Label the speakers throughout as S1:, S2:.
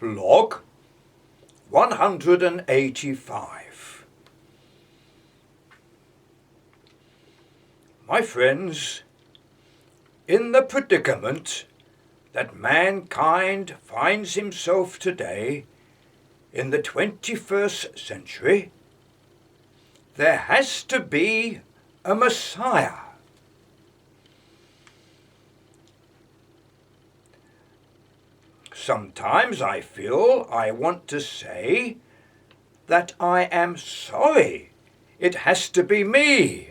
S1: Log 185. My friends, in the predicament that mankind finds himself today in the 21st century, there has to be a Messiah. Sometimes I feel I want to say that I am sorry it has to be me.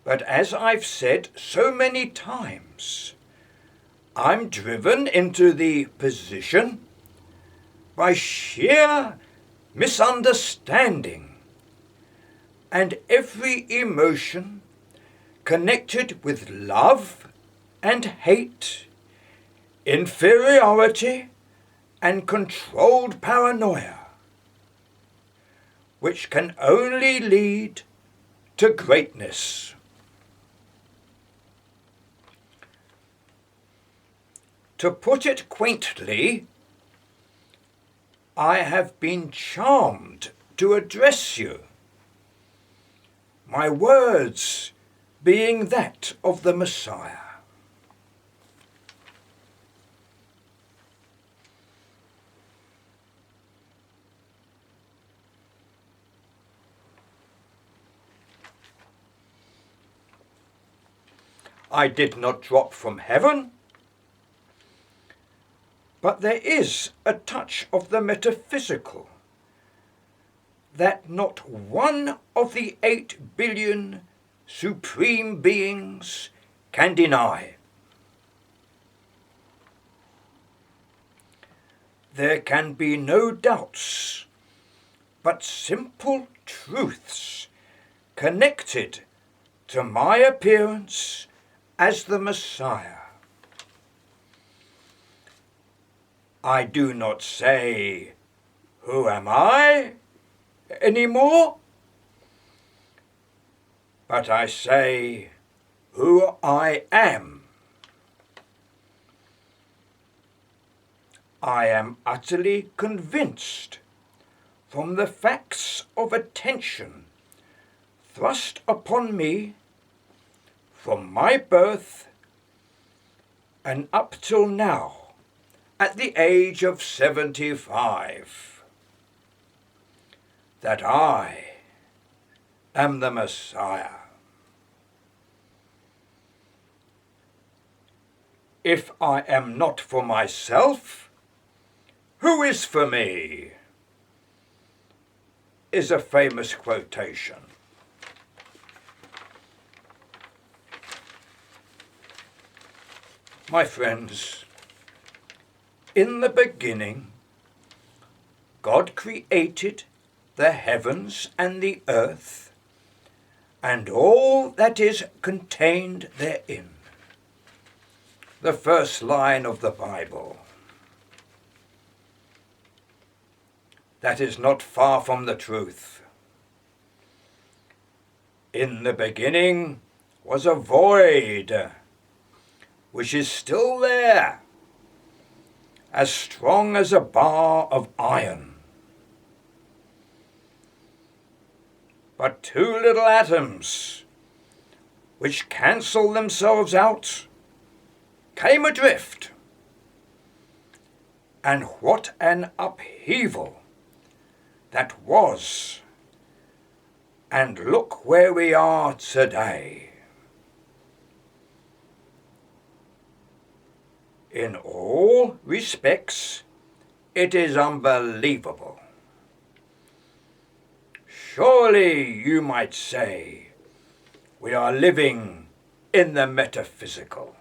S1: But as I've said so many times, I'm driven into the position by sheer misunderstanding and every emotion connected with love and hate, inferiority and controlled paranoia, which can only lead to greatness. To put it quaintly, I have been charmed to address you, my words being that of the Messiah. I did not drop from heaven, but there is a touch of the metaphysical that not one of the 8 billion supreme beings can deny. There can be no doubts, but simple truths connected to my appearance as the Messiah. I do not say, "Who am I?" anymore, but I say, "Who I am." I am utterly convinced from the facts of attention thrust upon me from my birth and up till now, at the age of 75, that I am the Messiah. If I am not for myself, who is for me? Is a famous quotation. My friends, in the beginning, God created the heavens and the earth, and all that is contained therein. The first line of the Bible. That is not far from the truth. In the beginning was a void, which is still there, as strong as a bar of iron. But 2 little atoms, which cancel themselves out, came adrift. And what an upheaval that was. And look where we are today. In all respects, it is unbelievable. Surely, you might say, we are living in the metaphysical.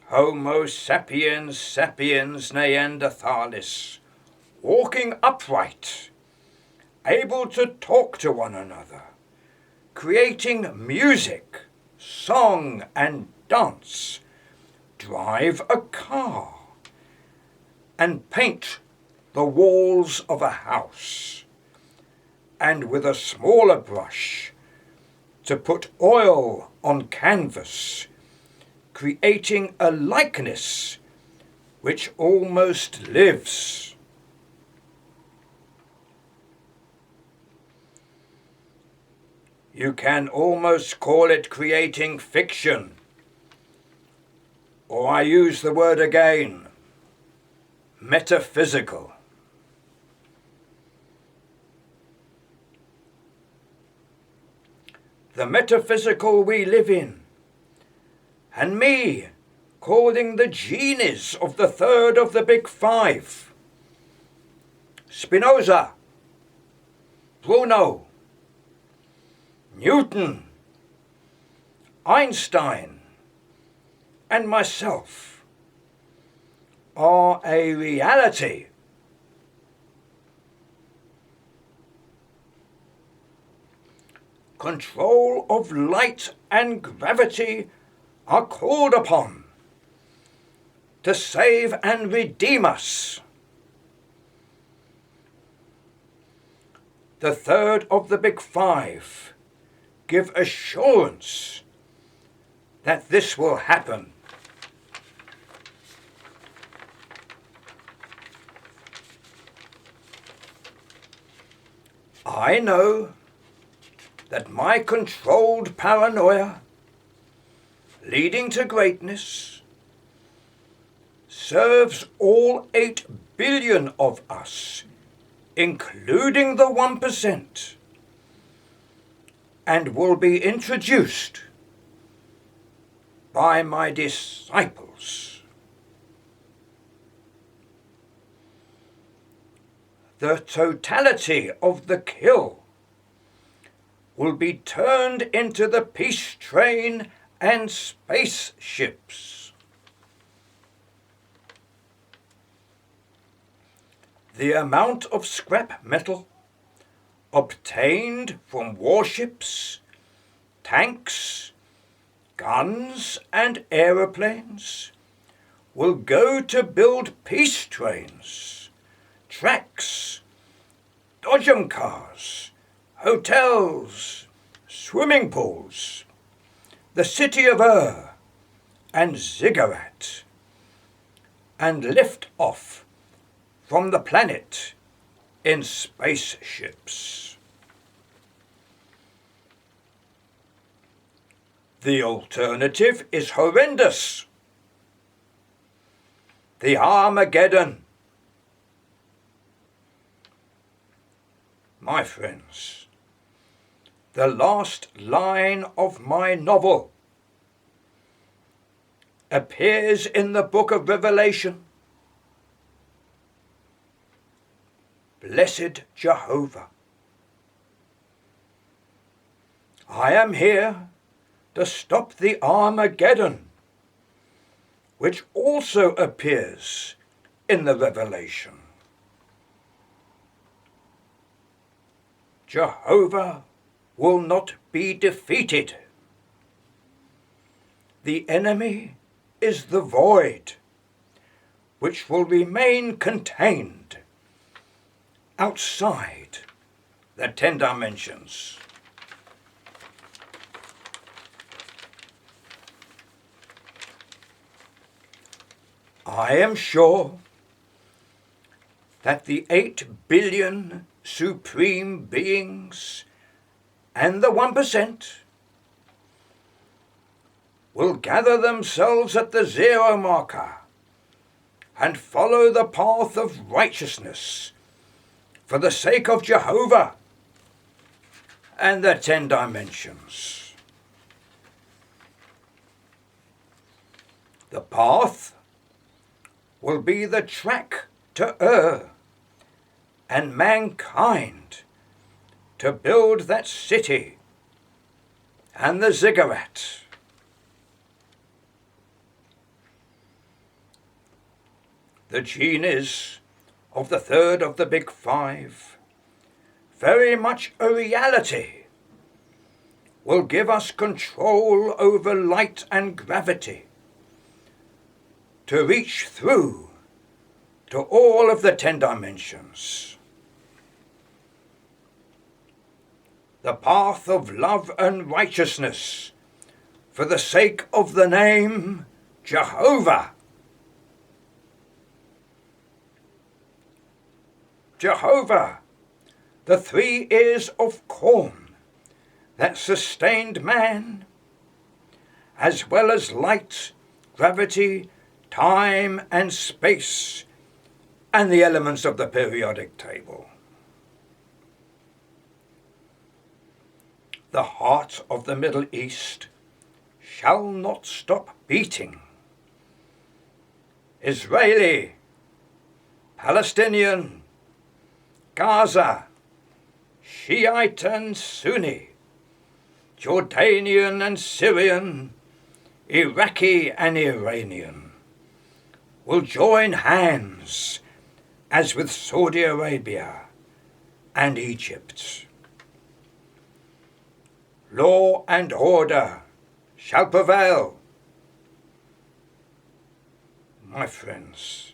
S1: Homo sapiens sapiens Neanderthalis, walking upright, able to talk to one another, creating music, song and dance, drive a car, and paint the walls of a house, and with a smaller brush to put oil on canvas, creating a likeness which almost lives. You can almost call it creating fiction, or I use the word again, metaphysical. The metaphysical we live in, and me calling the genies of the third of the big five, Spinoza, Bruno, Newton, Einstein, and myself are a reality. Control of light and gravity are called upon to save and redeem us. The third of the big five give assurance that this will happen. I know that my controlled paranoia, leading to greatness, serves all 8 billion of us, including the 1%, and will be introduced by my disciples. The totality of the kill will be turned into the peace train and spaceships. The amount of scrap metal obtained from warships, tanks, guns and aeroplanes will go to build peace trains, tracks, dodgem cars, hotels, swimming pools, the city of Ur and Ziggurat, and lift off from the planet in spaceships. The alternative is horrendous. The Armageddon. My friends, the last line of my novel appears in the book of Revelation. Blessed Jehovah, I am here to stop the Armageddon, which also appears in the Revelation. Jehovah will not be defeated. The enemy is the void, which will remain contained outside the 10 dimensions. I am sure that the 8 billion supreme beings and the 1% will gather themselves at the 0 marker and follow the path of righteousness for the sake of Jehovah and the 10 dimensions. The path will be the track to Ur and mankind to build that city and the ziggurat. The genies of the third of the big five, very much a reality, will give us control over light and gravity to reach through to all of the 10 dimensions. The path of love and righteousness for the sake of the name Jehovah. Jehovah, the 3 ears of corn that sustained man, as well as light, gravity, time and space, and the elements of the periodic table. The heart of the Middle East shall not stop beating. Israeli, Palestinian, Gaza, Shiite and Sunni, Jordanian and Syrian, Iraqi and Iranian, will join hands as with Saudi Arabia and Egypt. Law and order shall prevail. My friends,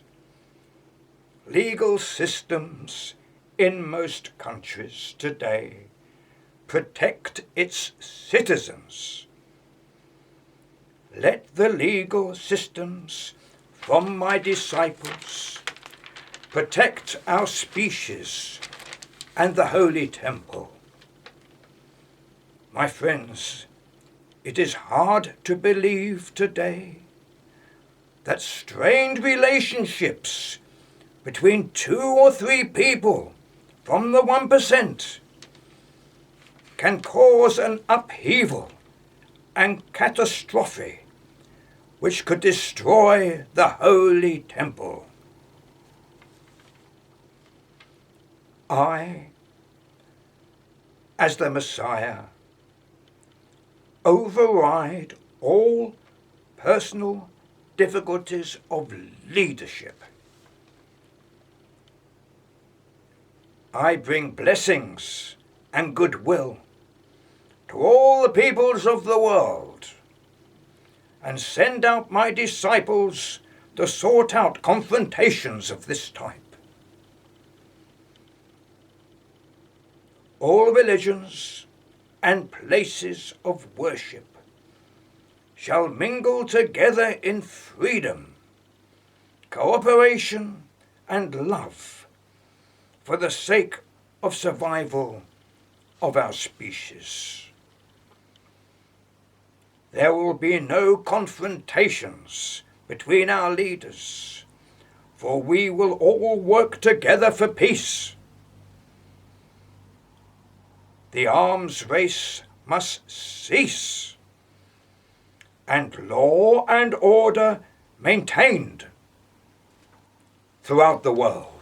S1: legal systems in most countries today protect its citizens. Let the legal systems from my disciples protect our species and the Holy Temple. My friends, it is hard to believe today that strained relationships between 2 or 3 people from the 1% can cause an upheaval and catastrophe which could destroy the Holy Temple. I, as the Messiah, override all personal difficulties of leadership. I bring blessings and goodwill to all the peoples of the world, and send out my disciples to sort out confrontations of this type. All religions and places of worship shall mingle together in freedom, cooperation, and love for the sake of survival of our species. There will be no confrontations between our leaders, for we will all work together for peace. The arms race must cease, and law and order maintained throughout the world.